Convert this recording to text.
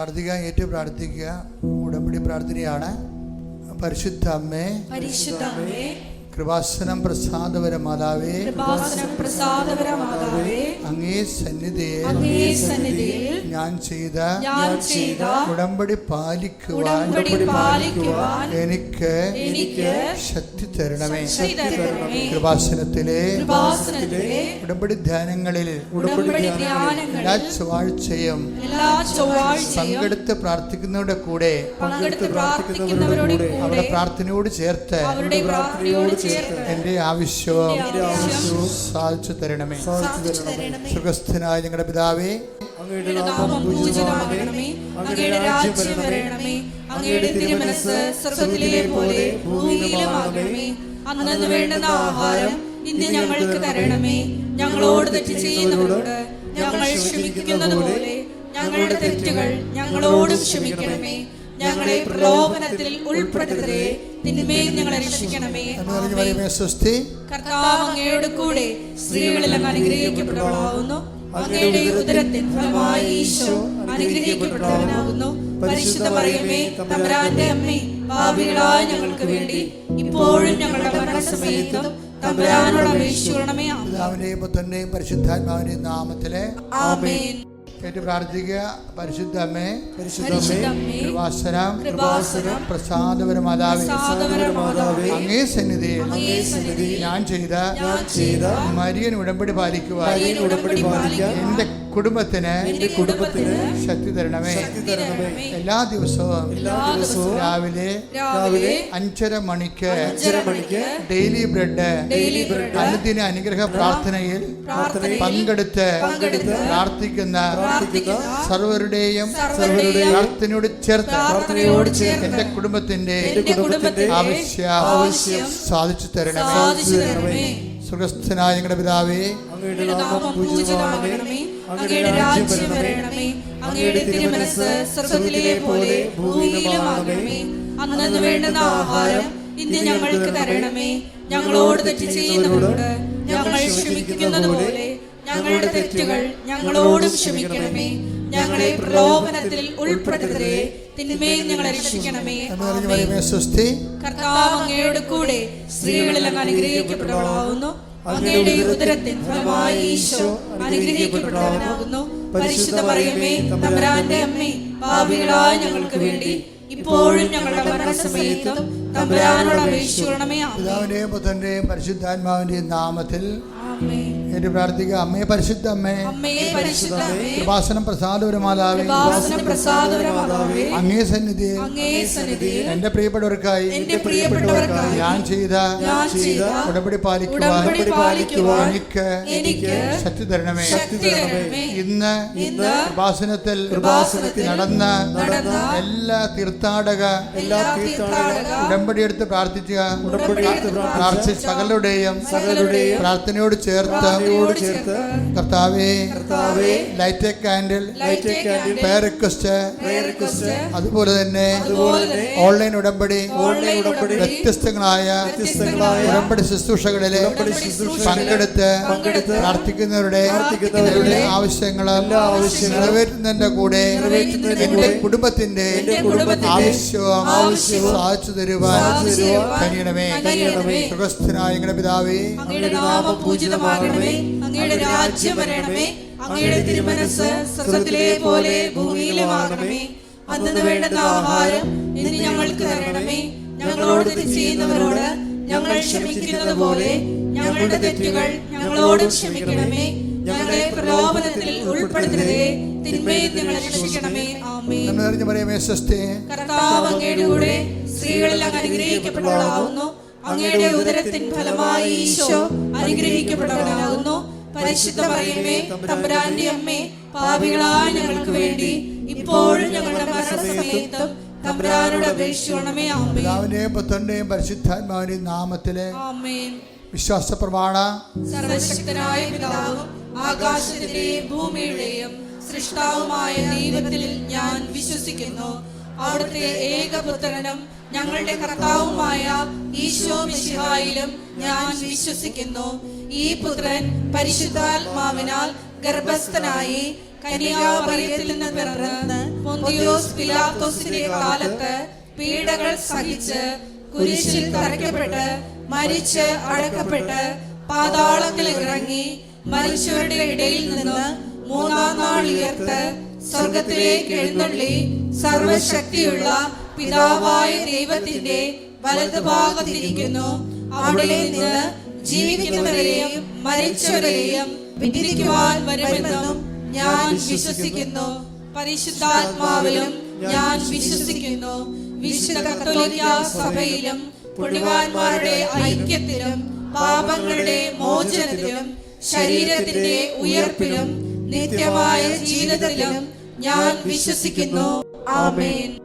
പ്രാർത്ഥിക്കുക, ഏറ്റു പ്രാർത്ഥിക്കുക. ഉടമ്പടി പ്രാർത്ഥനയാണ്. പരിശുദ്ധ അമ്മേ, കൃപാസനം പ്രസാദപര മാതാവേ, അങ്ങേ സന്നിധിയിൽ ഞാൻ ചെയ്ത ഉടമ്പടി പാലിക്കുവാൻ എനിക്ക് ശക്തി തരണമേ. കൃപാസനത്തിലെ ഉടമ്പടി ധ്യാനങ്ങളിൽ എല്ലാ ചൊവ്വാഴ്ചയും പങ്കെടുത്ത് പ്രാർത്ഥിക്കുന്നവരുടെ കൂടെ അവിടെ പ്രാർത്ഥനയോട് ചേർത്ത് എന്റെ ആവശ്യവും സാധിച്ചു തരണമേ. സുഖസ്ഥനായ ഞങ്ങളുടെ പിതാവേ, അങ്ങയുടെ നാമം പൂജിതമാകണമേ. അങ്ങയുടെ രാജ്യം വരണമേ. അങ്ങയുടെ തിരുമനസ്സ് സ്വർഗ്ഗത്തിലെ പോലെ ഭൂമിയിലുമാകണമേ. അന്നന്ന് വേണ്ടുന്ന ആഹാരം ഇന്ന് ഞങ്ങൾക്ക് തരണമേ. ഞങ്ങളോട് തെറ്റ് ചെയ്യുന്നവരോട് ഞങ്ങൾ ക്ഷമിക്കുന്നത് പോലെ ഞങ്ങളുടെ തെറ്റുകൾ ഞങ്ങളോടും ക്ഷമിക്കണമേ. ഞങ്ങളെ പ്രലോഭനത്തിൽ ഉൾപ്പെടുത്തരുതേ, തിന്മയിൽ ഞങ്ങളെ രക്ഷിക്കണമേ. കർത്താവ് അങ്ങയുടെ കൂടെ സ്ത്രീകളിൽ അങ്ങ് അനുഗ്രഹിക്കപ്പെട്ടവളാകുന്നു. അങ്ങയുടെ ഉദരത്തിൻ ഫലമായി ഈശോ അനുഗ്രഹിക്കപ്പെട്ടവനാകുന്നു. പരിശുദ്ധ മറിയമേ, തമ്പുരാന്റെ അമ്മേ, പാപികളായ ഞങ്ങൾക്ക് വേണ്ടി ഇപ്പോഴും ഞങ്ങളുടെ മരണസമയത്തും തമ്പുരാനോട് അപേക്ഷിക്കണമേ. പിതാവിന്റെയും പുത്രന്റെയും പരിശുദ്ധാത്മാവിന്റെയും നാമത്തിലെ ആമേൻ. കേട്ട് പ്രാർത്ഥിക്കുക. പരിശുദ്ധ അമ്മേ, കൃപാസനം പ്രസാദപര മാതാവേ, അങ്ങേ സന്നിധിയിൽ ഞാൻ ചെയ്ത മരിയൻ ഉടമ്പടി പാലിക്കുവാൻ എന്റെ കുടുംബത്തിന് ശക്തി തരണമേ. എല്ലാ ദിവസവും രാവിലെ 5:30 മണിക്ക് ഡെയിലി ബ്രെഡ് അനുദിന അനുഗ്രഹ പ്രാർത്ഥനയിൽ പങ്കെടുത്ത് പ്രാർത്ഥിക്കുന്ന സർവരുടെയും പ്രാർത്ഥനയോട് ചേർത്ത് എന്റെ കുടുംബത്തിന്റെ ആവശ്യം സാധിച്ചു തരണമേ. സുഖസ്ഥനായ ഞങ്ങളുടെ പിതാവേ, അങ്ങയുടെ നാമം പൂജിതമാകണമേ. അങ്ങയുടെ രാജ്യം വരണമേ. അങ്ങയുടെ തിരുമനസ്സ് സ്വർഗ്ഗത്തിലെ പോലെ ഭൂമിയിലുമാകണമേ. അന്നന്ന് വേണ്ടുന്ന ആഹാരം ഇന്ന് ഞങ്ങൾക്ക് തരണമേ. ഞങ്ങളോട് തെറ്റ് ചെയ്യുന്നവരോട് ഞങ്ങൾ ക്ഷമിക്കുന്നത് പോലെ ഞങ്ങളുടെ തെറ്റുകൾ ഞങ്ങളോടും ക്ഷമിക്കണമേ. ഞങ്ങളെ പ്രലോഭനത്തിൽ ഉൾപ്പെടുത്തരുതേ, തിന്മയിൽ ഞങ്ങളെ രക്ഷിക്കണമേ. കർത്താവ് അങ്ങയുടെ കൂടെ സ്ത്രീകളിൽ അങ്ങ് അനുഗ്രഹിക്കപ്പെട്ടവളാകുന്നു. അങ്ങയുടെ ഉദരത്തിൻ ഫലമായി ഈശോ അനുഗ്രഹിക്കപ്പെട്ടവനാകുന്നു. പരിശുദ്ധ മറിയമേ, തമ്പുരാന്റെ അമ്മേ, പാപികളായ ഞങ്ങൾക്ക് വേണ്ടി ഇപ്പോഴും ഞങ്ങളുടെ മരണസമയത്തും തമ്പുരാനോട് അപേക്ഷിക്കണമേ. പിതാവിന്റെയും പുത്രന്റെയും പരിശുദ്ധാത്മാവിന്റെയും നാമത്തിൽ ഏറ്റു പ്രാർത്ഥിക്കുക. അമ്മേ, പരിശുദ്ധ അമ്മേ, കൃപാസനം പ്രസാദപര മാതാവേ, അങ്ങേ സന്നിധിയിൽ എന്റെ പ്രിയപ്പെട്ടവർക്കായി ഞാൻ ചെയ്ത ഉടമ്പടി പാലിക്കുവാൻ എനിക്ക് ശക്തി തരണമേ. ഇന്ന് കൃപാസനത്തിൽ നടന്ന എല്ലാ തീർത്ഥാടക ഉടമ്പടി എടുത്ത് പ്രാർത്ഥിച്ച സകലരുടെയും പ്രാർത്ഥനയോട് ചേർത്ത് കർത്താവേ, light a candle prayer request, അതുപോലെ തന്നെ ഓൺലൈൻ ഉടമ്പടി വ്യത്യസ്തങ്ങളായ ഉടമ്പടി ശുശ്രൂഷകളിലെ പങ്കെടുത്ത് പ്രാർത്ഥിക്കുന്നവരുടെ ആവശ്യങ്ങളും നിറവേറ്റുന്നതിന്റെ കൂടെ എന്റെ കുടുംബത്തിന്റെ ആവശ്യവും സാധിച്ചു തരുവാൻ കഴിയണമേ. സുഖസ്ഥനായ ഞങ്ങളുടെ പിതാവേ, അങ്ങയുടെ നാമം പൂജിതമാകണമേ. അങ്ങയുടെ രാജ്യം വരണമേ. അങ്ങയുടെ തിരുമനസ്സ് സ്വർഗ്ഗത്തിലെ പോലെ ഭൂമിയിലുമാകണമേ. അന്നന്ന് വേണ്ടുന്ന ആഹാരം ഇന്ന് ഞങ്ങൾക്ക് തരണമേ. ഞങ്ങളോട് തെറ്റ് ചെയ്യുന്നവരോട് ഞങ്ങൾ ക്ഷമിക്കുന്നത് പോലെ ഞങ്ങളുടെ തെറ്റുകൾ ഞങ്ങളോടും ക്ഷമിക്കണമേ. ഞങ്ങളെ പ്രലോഭനത്തിൽ ഉൾപ്പെടുത്തരുതേ, തിന്മയിൽ ഞങ്ങളെ രക്ഷിക്കണമേ. ആമേൻ. കർത്താവ് അങ്ങയുടെ കൂടെ സ്ത്രീകളിൽ അങ്ങ് അനുഗ്രഹിക്കപ്പെട്ടവളാകുന്നു. അങ്ങയുടെ ഉദരത്തിൻ ഫലമായി ഈശോ അനുഗ്രഹിക്കപ്പെട്ടവനാകുന്നു. പരിശുദ്ധ മറിയമേ, തമ്പുരാന്റെ അമ്മേ, പാപികളായ ഞങ്ങൾക്ക് വേണ്ടി ഇപ്പോഴും ഞങ്ങളുടെ മരണസമയത്തും തമ്പുരാനോട് അപേക്ഷിക്കണമേ. ആമേൻ. പിതാവിന്റെയും പുത്രന്റെയും പരിശുദ്ധാത്മാവിന്റെയും നാമത്തിലെ ആമേൻ. വിശ്വാസ പ്രമാണ. സർവശക്തനായ പിതാവും ആകാശത്തിന്റെയും ഭൂമിയുടെയും സൃഷ്ടാവുമായ ദൈവത്തിൽ ഞാൻ വിശ്വസിക്കുന്നു. അവിടുത്തെ ഏകപുത്രനും ഞങ്ങളുടെ കർത്താവുമായ ഈശോ മിശിഹായിലും ഞാൻ വിശ്വസിക്കുന്നു. ഈ പുത്രൻ പരിശുദ്ധാത്മാവിനാൽ ഗർഭസ്ഥനായി കന്യാമറിയത്തിൽ നിന്ന് പിറന്ന് പൊന്തിയോസ് പിലാത്തോസിന്റെ കാലത്ത് പീഡകൾ സഹിച്ച് കുരിശിൽ തറയ്ക്കപ്പെട്ട് മരിച്ച് അടക്കപ്പെട്ട് പാതാളത്തിൽ ഇറങ്ങി മരിച്ചവരുടെ ഇടയിൽ നിന്ന് മൂന്നാം നാൾ ഉയർത്ത് സ്വർഗത്തിലേക്ക് എഴുന്നള്ളി സർവശക്തിയുള്ള പിതാവായ ദൈവത്തിന്റെ വലതുഭാഗത്തിരിക്കുന്നു. അവിടെ നിന്ന് ജീവിക്കുന്നവരെയും മരിച്ചവരെയും വിധിക്കുവാൻ വരുമെന്നും ഞാൻ വിശ്വസിക്കുന്നു. പരിശുദ്ധാത്മാവിലും ഞാൻ വിശ്വസിക്കുന്നു. വിശുദ്ധ കത്തോലിക്കാ സഭയിലും പുണ്യവാന്മാരുടെ ഐക്യത്തിലും പാപങ്ങളുടെ മോചനത്തിലും ശരീരത്തിന്റെ ഉയർപ്പിലും നിത്യമായ ജീവിതത്തിലും ഞാൻ വിശ്വസിക്കുന്നു. ആമേൻ.